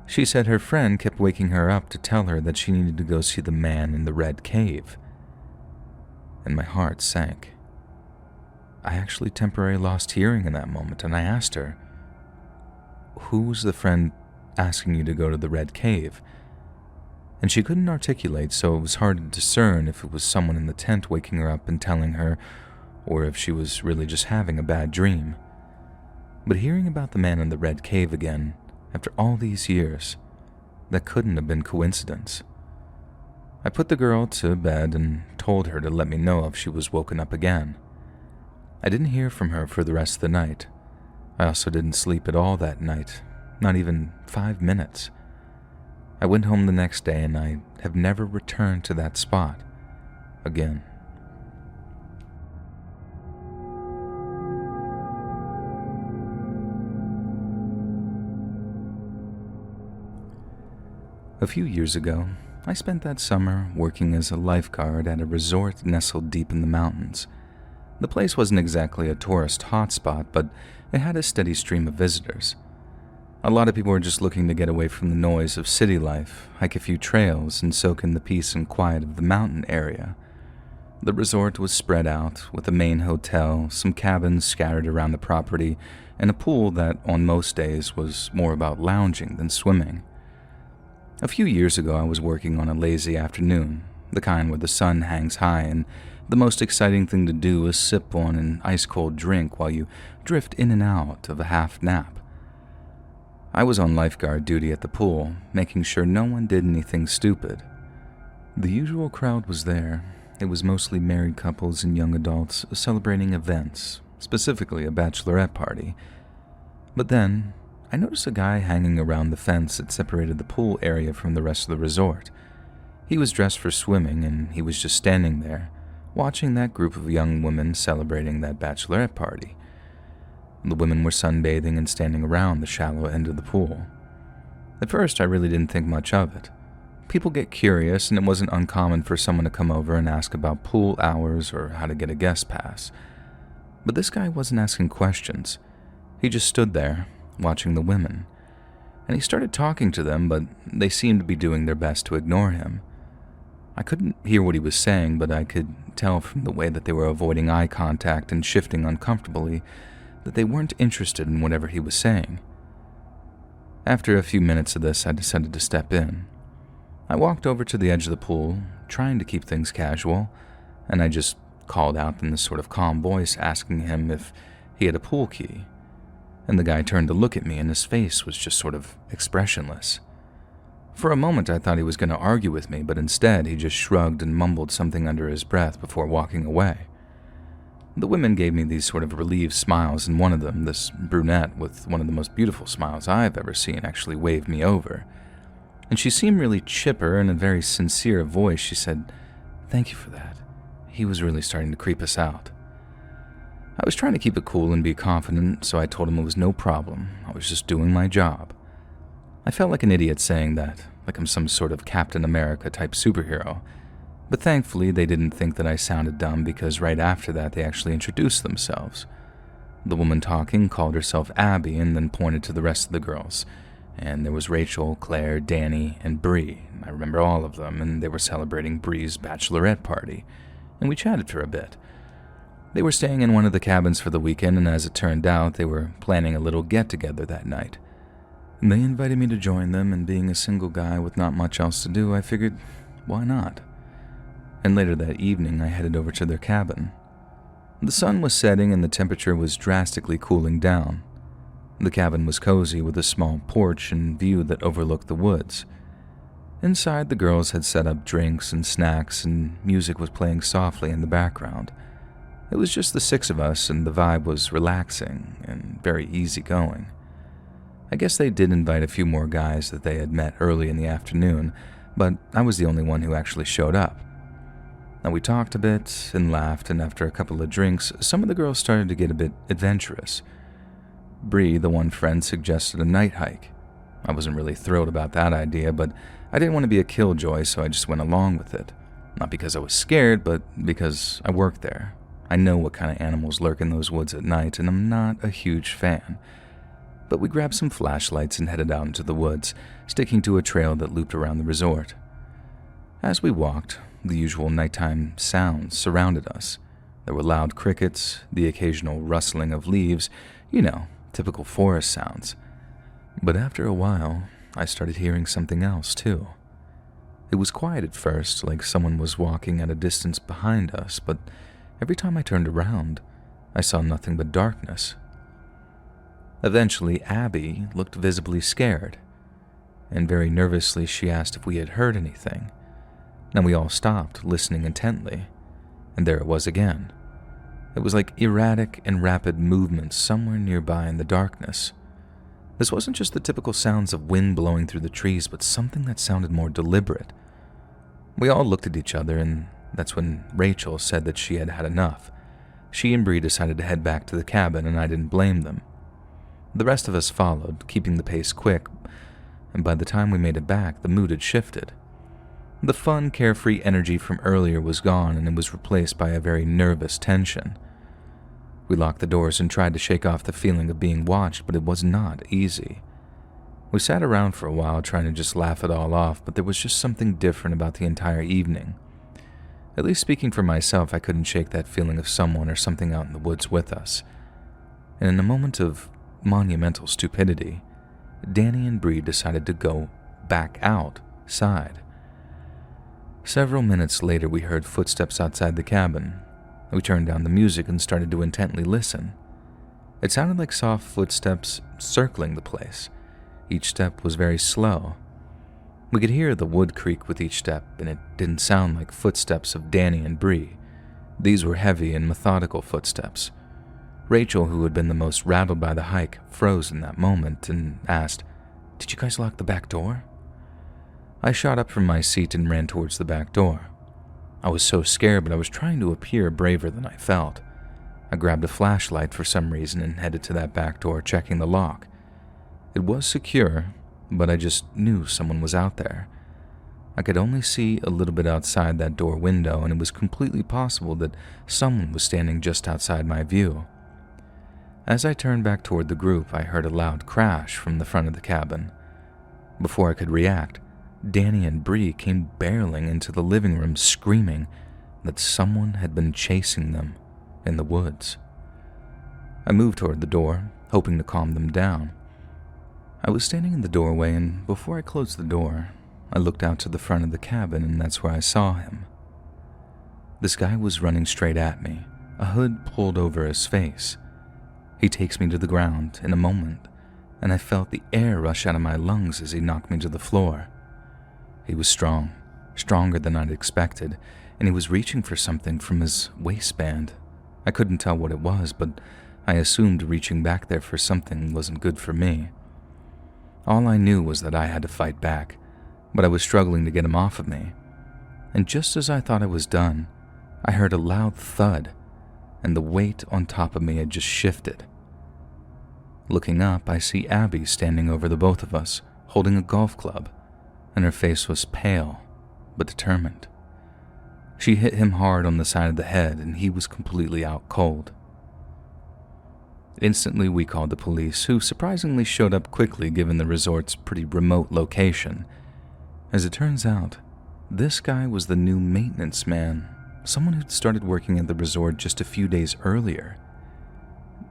She said her friend kept waking her up to tell her that she needed to go see the man in the red cave. And my heart sank. I actually temporarily lost hearing in that moment, and I asked her, "Who was the friend asking you to go to the red cave?" And she couldn't articulate, so it was hard to discern if it was someone in the tent waking her up and telling her, or if she was really just having a bad dream. But hearing about the man in the red cave again, after all these years, that couldn't have been coincidence. I put the girl to bed and told her to let me know if she was woken up again. I didn't hear from her for the rest of the night. I also didn't sleep at all that night, not even 5 minutes. I went home the next day and I have never returned to that spot again. A few years ago, I spent that summer working as a lifeguard at a resort nestled deep in the mountains. The place wasn't exactly a tourist hotspot, but it had a steady stream of visitors. A lot of people were just looking to get away from the noise of city life, hike a few trails, and soak in the peace and quiet of the mountain area. The resort was spread out, with a main hotel, some cabins scattered around the property, and a pool that, on most days, was more about lounging than swimming. A few years ago, I was working on a lazy afternoon, the kind where the sun hangs high and the most exciting thing to do is sip on an ice-cold drink while you drift in and out of a half nap. I was on lifeguard duty at the pool, making sure no one did anything stupid. The usual crowd was there. It was mostly married couples and young adults celebrating events, specifically a bachelorette party. But then, I noticed a guy hanging around the fence that separated the pool area from the rest of the resort. He was dressed for swimming, and he was just standing there, watching that group of young women celebrating that bachelorette party. The women were sunbathing and standing around the shallow end of the pool. At first, I really didn't think much of it. People get curious, and it wasn't uncommon for someone to come over and ask about pool hours or how to get a guest pass. But this guy wasn't asking questions. He just stood there, watching the women. And he started talking to them, but they seemed to be doing their best to ignore him. I couldn't hear what he was saying, but I could tell from the way that they were avoiding eye contact and shifting uncomfortably that they weren't interested in whatever he was saying. After a few minutes of this, I decided to step in. I walked over to the edge of the pool, trying to keep things casual, and I just called out in this sort of calm voice, asking him if he had a pool key. And the guy turned to look at me, and his face was just sort of expressionless. For a moment, I thought he was going to argue with me, but instead, he just shrugged and mumbled something under his breath before walking away. The women gave me these sort of relieved smiles, and one of them, this brunette with one of the most beautiful smiles I've ever seen, actually waved me over. And she seemed really chipper, and in a very sincere voice, she said, "Thank you for that. He was really starting to creep us out." I was trying to keep it cool and be confident, so I told him it was no problem. I was just doing my job. I felt like an idiot saying that, like I'm some sort of Captain America type superhero. But thankfully, they didn't think that I sounded dumb because right after that, they actually introduced themselves. The woman talking called herself Abby and then pointed to the rest of the girls. And there was Rachel, Claire, Danny, and Bree. I remember all of them, and they were celebrating Bree's bachelorette party. And we chatted for a bit. They were staying in one of the cabins for the weekend, and as it turned out, they were planning a little get-together that night. And they invited me to join them, and being a single guy with not much else to do, I figured, why not? And later that evening, I headed over to their cabin. The sun was setting and the temperature was drastically cooling down. The cabin was cozy with a small porch and view that overlooked the woods. Inside, the girls had set up drinks and snacks, and music was playing softly in the background. It was just the six of us, and the vibe was relaxing and very easygoing. I guess they did invite a few more guys that they had met early in the afternoon, but I was the only one who actually showed up. Now we talked a bit and laughed, and after a couple of drinks, some of the girls started to get a bit adventurous. Bree, the one friend, suggested a night hike. I wasn't really thrilled about that idea, but I didn't want to be a killjoy, so I just went along with it. Not because I was scared, but because I worked there. I know what kind of animals lurk in those woods at night, and I'm not a huge fan. But we grabbed some flashlights and headed out into the woods, sticking to a trail that looped around the resort. As we walked, the usual nighttime sounds surrounded us. There were loud crickets, the occasional rustling of leaves, typical forest sounds. But after a while, I started hearing something else too. It was quiet at first, like someone was walking at a distance behind us, but every time I turned around, I saw nothing but darkness. Eventually, Abby looked visibly scared, and very nervously she asked if we had heard anything. Now we all stopped, listening intently, and there it was again. It was like erratic and rapid movements somewhere nearby in the darkness. This wasn't just the typical sounds of wind blowing through the trees, but something that sounded more deliberate. We all looked at each other, and that's when Rachel said that she had had enough. She and Bree decided to head back to the cabin, and I didn't blame them. The rest of us followed, keeping the pace quick, and by the time we made it back, the mood had shifted. The fun, carefree energy from earlier was gone, and it was replaced by a very nervous tension. We locked the doors and tried to shake off the feeling of being watched, but it was not easy. We sat around for a while trying to just laugh it all off, but there was just something different about the entire evening. At least speaking for myself, I couldn't shake that feeling of someone or something out in the woods with us. And in a moment of monumental stupidity, Danny and Bree decided to go back outside. Several minutes later, we heard footsteps outside the cabin. We turned down the music and started to intently listen. It sounded like soft footsteps circling the place. Each step was very slow. We could hear the wood creak with each step, and it didn't sound like footsteps of Danny and Bree. These were heavy and methodical footsteps. Rachel, who had been the most rattled by the hike, froze in that moment and asked, "Did you guys lock the back door?" I shot up from my seat and ran towards the back door. I was so scared, but I was trying to appear braver than I felt. I grabbed a flashlight for some reason and headed to that back door, checking the lock. It was secure, but I just knew someone was out there. I could only see a little bit outside that door window, and it was completely possible that someone was standing just outside my view. As I turned back toward the group, I heard a loud crash from the front of the cabin. Before I could react, Danny and Bree came barreling into the living room, screaming that someone had been chasing them in the woods. I moved toward the door, hoping to calm them down. I was standing in the doorway, and before I closed the door, I looked out to the front of the cabin, and that's where I saw him. This guy was running straight at me, a hood pulled over his face. He takes me to the ground in a moment, and I felt the air rush out of my lungs as he knocked me to the floor. He was strong, stronger than I'd expected, and he was reaching for something from his waistband. I couldn't tell what it was, but I assumed reaching back there for something wasn't good for me. All I knew was that I had to fight back, but I was struggling to get him off of me. And just as I thought I was done, I heard a loud thud, and the weight on top of me had just shifted. Looking up, I see Abby standing over the both of us, holding a golf club, and her face was pale but determined. She hit him hard on the side of the head, and he was completely out cold. Instantly, we called the police, who surprisingly showed up quickly given the resort's pretty remote location. As it turns out, this guy was the new maintenance man, someone who'd started working at the resort just a few days earlier.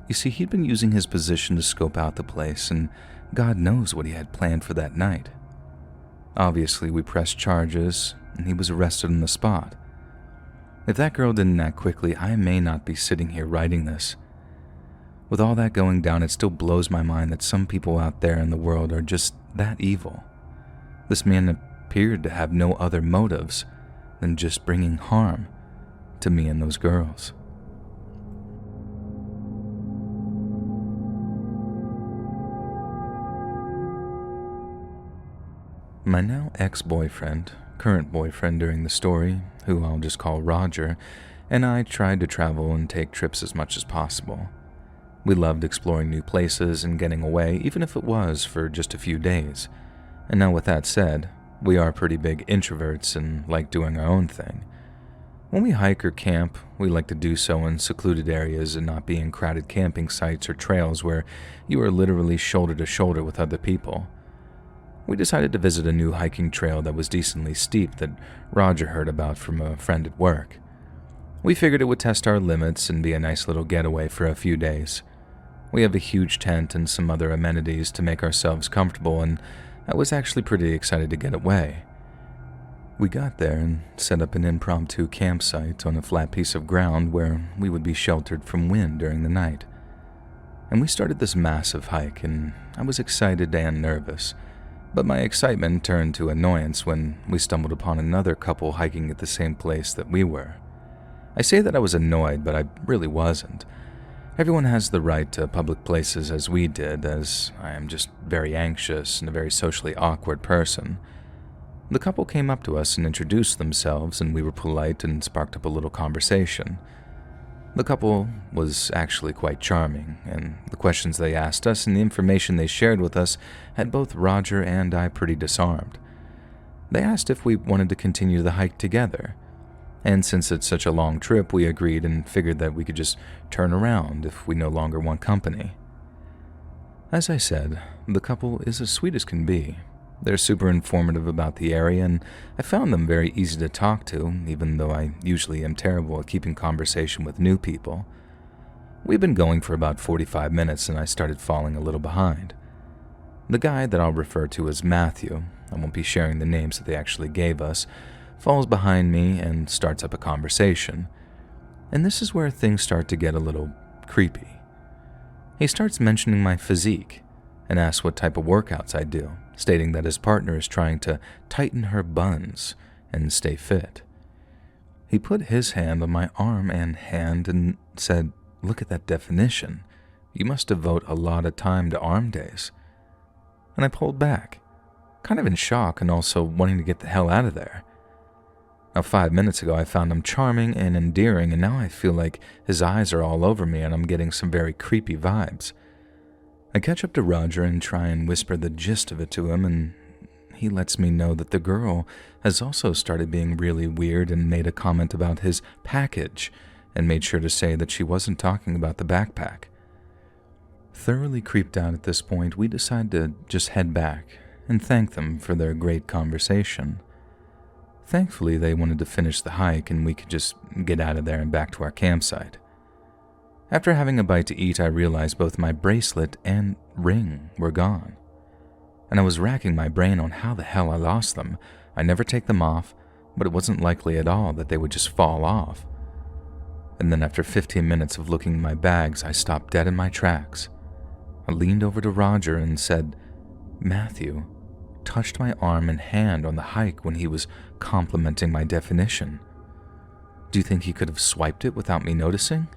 You see, he'd been using his position to scope out the place, and God knows what he had planned for that night. Obviously, we pressed charges, and he was arrested on the spot. If that girl didn't act quickly, I may not be sitting here writing this. With all that going down, it still blows my mind that some people out there in the world are just that evil. This man appeared to have no other motives than just bringing harm to me and those girls. My now ex-boyfriend, current boyfriend during the story, who I'll just call Roger, and I tried to travel and take trips as much as possible. We loved exploring new places and getting away, even if it was for just a few days. And now with that said, we are pretty big introverts and like doing our own thing. When we hike or camp, we like to do so in secluded areas and not be in crowded camping sites or trails where you are literally shoulder to shoulder with other people. We decided to visit a new hiking trail that was decently steep that Roger heard about from a friend at work. We figured it would test our limits and be a nice little getaway for a few days. We have a huge tent and some other amenities to make ourselves comfortable, and I was actually pretty excited to get away. We got there and set up an impromptu campsite on a flat piece of ground where we would be sheltered from wind during the night. And we started this massive hike, and I was excited and nervous. But my excitement turned to annoyance when we stumbled upon another couple hiking at the same place that we were. I say that I was annoyed, but I really wasn't. Everyone has the right to public places as we did, as I am just very anxious and a very socially awkward person. The couple came up to us and introduced themselves, and we were polite and sparked up a little conversation. The couple was actually quite charming, and the questions they asked us and the information they shared with us had both Roger and I pretty disarmed. They asked if we wanted to continue the hike together, and since it's such a long trip, we agreed and figured that we could just turn around if we no longer want company. As I said, the couple is as sweet as can be. They're super informative about the area, and I found them very easy to talk to, even though I usually am terrible at keeping conversation with new people. We've been going for about 45 minutes, and I started falling a little behind. The guy that I'll refer to as Matthew, I won't be sharing the names that they actually gave us, falls behind me and starts up a conversation. And this is where things start to get a little creepy. He starts mentioning my physique and asks what type of workouts I do, stating that his partner is trying to tighten her buns and stay fit. He put his hand on my arm and hand and said, "Look at that definition. You must devote a lot of time to arm days." And I pulled back, kind of in shock and also wanting to get the hell out of there. Now, 5 minutes ago, I found him charming and endearing, and now I feel like his eyes are all over me and I'm getting some very creepy vibes. I catch up to Roger and try and whisper the gist of it to him, and he lets me know that the girl has also started being really weird and made a comment about his package and made sure to say that she wasn't talking about the backpack. Thoroughly creeped out at this point, we decide to just head back and thank them for their great conversation. Thankfully, they wanted to finish the hike and we could just get out of there and back to our campsite. After having a bite to eat, I realized both my bracelet and ring were gone. And I was racking my brain on how the hell I lost them. I never take them off, but it wasn't likely at all that they would just fall off. And then after 15 minutes of looking in my bags, I stopped dead in my tracks. I leaned over to Roger and said, "Matthew touched my arm and hand on the hike when he was complimenting my definition. Do you think he could have swiped it without me noticing?"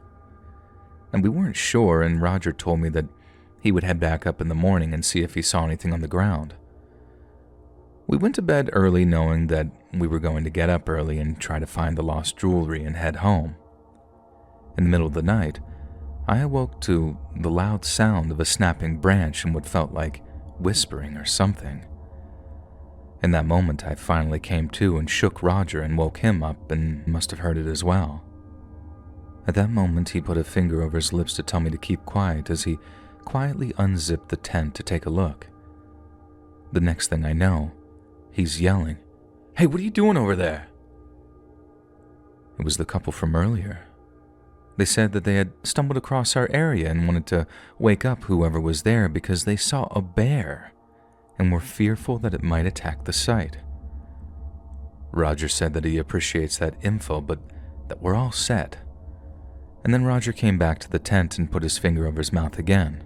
And we weren't sure, and Roger told me that he would head back up in the morning and see if he saw anything on the ground. We went to bed early knowing that we were going to get up early and try to find the lost jewelry and head home. In the middle of the night, I awoke to the loud sound of a snapping branch and what felt like whispering or something. In that moment, I finally came to and shook Roger and woke him up and must have heard it as well. At that moment, he put a finger over his lips to tell me to keep quiet as he quietly unzipped the tent to take a look. The next thing I know, he's yelling, "Hey, what are you doing over there?" It was the couple from earlier. They said that they had stumbled across our area and wanted to wake up whoever was there because they saw a bear and were fearful that it might attack the site. Roger said that he appreciates that info, but that we're all set. And then Roger came back to the tent and put his finger over his mouth again.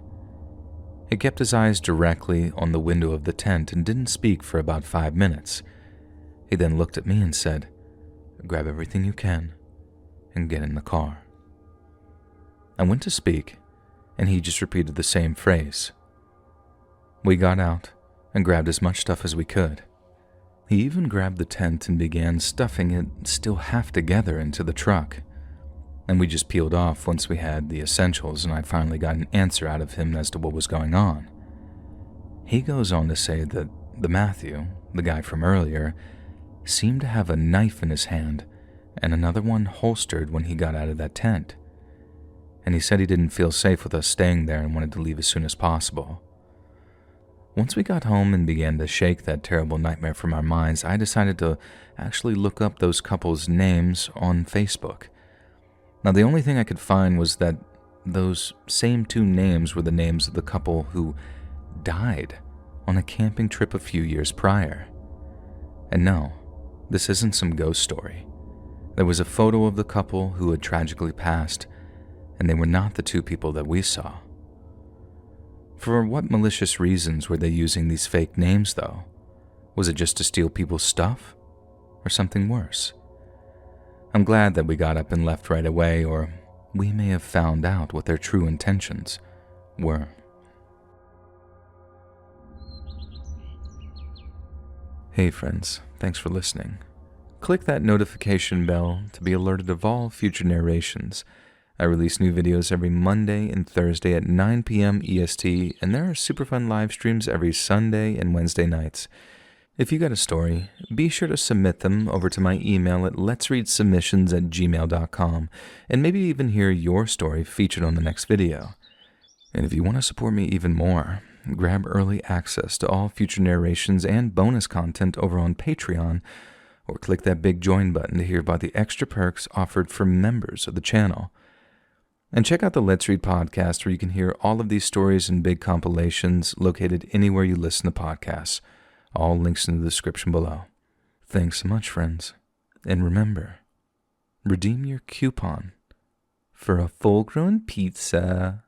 He kept his eyes directly on the window of the tent and didn't speak for about 5 minutes. He then looked at me and said, "Grab everything you can and get in the car." I went to speak, and he just repeated the same phrase. We got out and grabbed as much stuff as we could, He even grabbed the tent and began stuffing it still half together into the truck. And we just peeled off once we had the essentials and I finally got an answer out of him as to what was going on. He goes on to say that the Matthew, the guy from earlier, seemed to have a knife in his hand and another one holstered when he got out of that tent. And he said he didn't feel safe with us staying there and wanted to leave as soon as possible. Once we got home and began to shake that terrible nightmare from our minds, I decided to actually look up those couples' names on Facebook. Now, the only thing I could find was that those same two names were the names of the couple who died on a camping trip a few years prior. And no, this isn't some ghost story. There was a photo of the couple who had tragically passed, and they were not the two people that we saw. For what malicious reasons were they using these fake names, though? Was it just to steal people's stuff? Or something worse? I'm glad that we got up and left right away, or we may have found out what their true intentions were. Hey friends, thanks for listening. Click that notification bell to be alerted of all future narrations. I release new videos every Monday and Thursday at 9 p.m. EST, and there are super fun live streams every Sunday and Wednesday nights. If you got a story, be sure to submit them over to my email at LetsReadSubmissions@gmail.com, and maybe even hear your story featured on the next video. And if you want to support me even more, grab early access to all future narrations and bonus content over on Patreon, or click that big join button to hear about the extra perks offered for members of the channel. And check out the Let's Read podcast, where you can hear all of these stories and big compilations located anywhere you listen to podcasts. All links in the description below. Thanks so much, friends. And remember, redeem your coupon for a full-grown pizza.